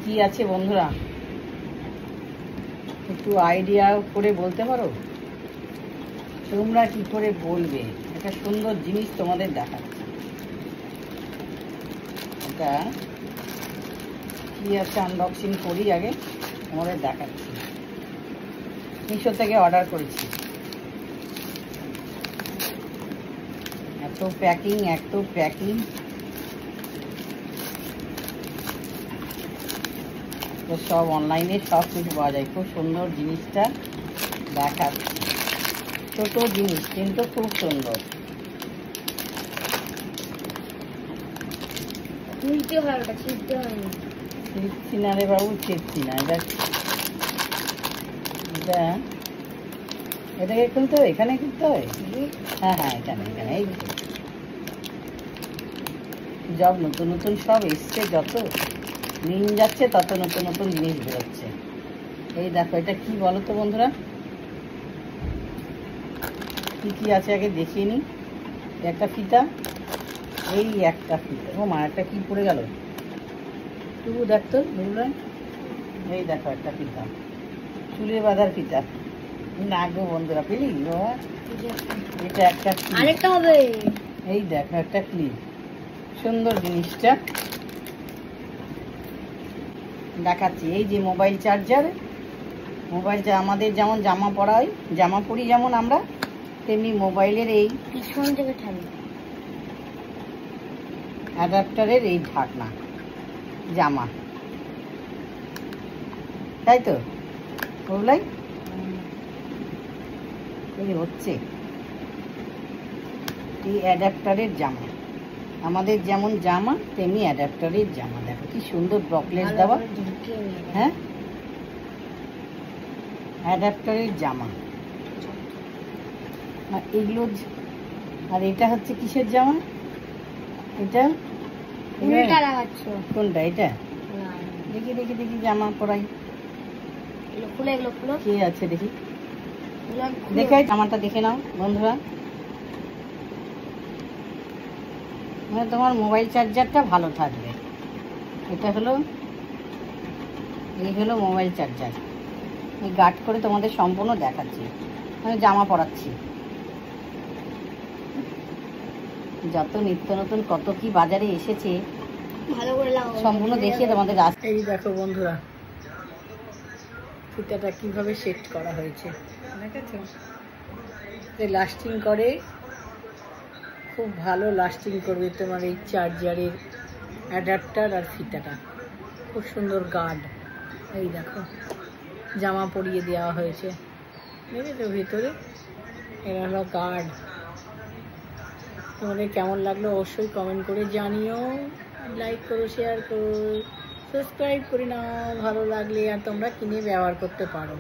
কি আছে বন্ধুরা, একটু আইডিয়া করে বলতে পারো? তোমরা কি করে বলবে? একটা সুন্দর জিনিস তোমাদের দেখাচ্ছি। এটা কি আছে আনবক্সিং করি, আগে তোমাদের দেখাচ্ছি। মিশো থেকে অর্ডার করেছি। এত প্যাকিং তো সব অনলাইনে সব কিছু পাওয়া যায়। খুব সুন্দর জিনিসটা দেখাচ্ছি। ছোট জিনিস কিন্তু খুব সুন্দর। ছিঁড়ছি না রে বাবু, ছিঁড়ছি না। এটাকে খুলতে হবে, এখানে খুলতে হবে। হ্যাঁ, এখানে এই সব নতুন সব এসছে, যত দিন যাচ্ছে তত নতুন জিনিস বেরোচ্ছে। এই দেখো, এটা কি বলো তো বন্ধুরা? কি আছে আগে দেখিয়ে নি। একটা ফিতা, এই একটা ফিতা। ও মা, একটা কি পড়ে গেল, তবু দেখতো বন্ধুরা। এই দেখো একটা ফিতা, চুলে বাঁধার ফিতা। না গো বন্ধুরা, পেলি বাবা? এটা একটা আরেকটা হবে। এই দেখো একটা ক্লিপ। সুন্দর জিনিসটা দেখাচ্ছি। এই যে মোবাইল চার্জার, আমাদের যেমন জামা পরা হয়, জামা পরি যেমন আমরা, তেমনি মোবাইলের এই পিছন থেকে অ্যাডাপ্টারের এই ঢাকনা জামা, তাই তো বললাই? এই হচ্ছে এই অ্যাডাপ্টারের জামা। আমাদের যেমন জামা তেমনি অ্যাডাপ্টারের জামা। দেখো কি সুন্দর ব্রকলেস দেওয়া। হ্যাঁ, অ্যাডাপ্টারের জামা। আর এগুলো, আর এটা হচ্ছে কিসের জামা? এটা কোনটা? এটা দেখি জামা পরাই। কি আছে দেখি, দেখে জামাটা দেখে নাও বন্ধুরা। মানে তোমার মোবাইল চার্জারটা ভালো থাকবে। এটা হলো, এই হলো মোবাইল চার্জার। এই গার্ড করে তোমাদের সম্পূর্ণ দেখাচ্ছি, মানে জামা পরাচ্ছি। যত নিত্য নতুন কত কি বাজারে এসেছে, ভালো করে সম্পূর্ণ দেখিয়ে তোমাদের। এই দেখো বন্ধুরা, ফিতাটা কিভাবে সেট করা হয়েছে, দেখেছো? লাস্টিং করে, খুব ভালো লাস্টিং করবে তোমার এই চার্জারের অ্যাডাপ্টার আর ফিতাটা। খুব সুন্দর গার্ড। এই দেখো জামা পরিয়ে দেওয়া হয়েছে, দেখেছো ভিতরে? এরা হলো গার্ড। তোমাদের কেমন লাগলো অবশ্যই কমেন্ট করে জানিও। লাইক করো, শেয়ার করো, সাবস্ক্রাইব করে নাও ভালো লাগলে, আর তোমরা কিনে ব্যবহার করতে পারো।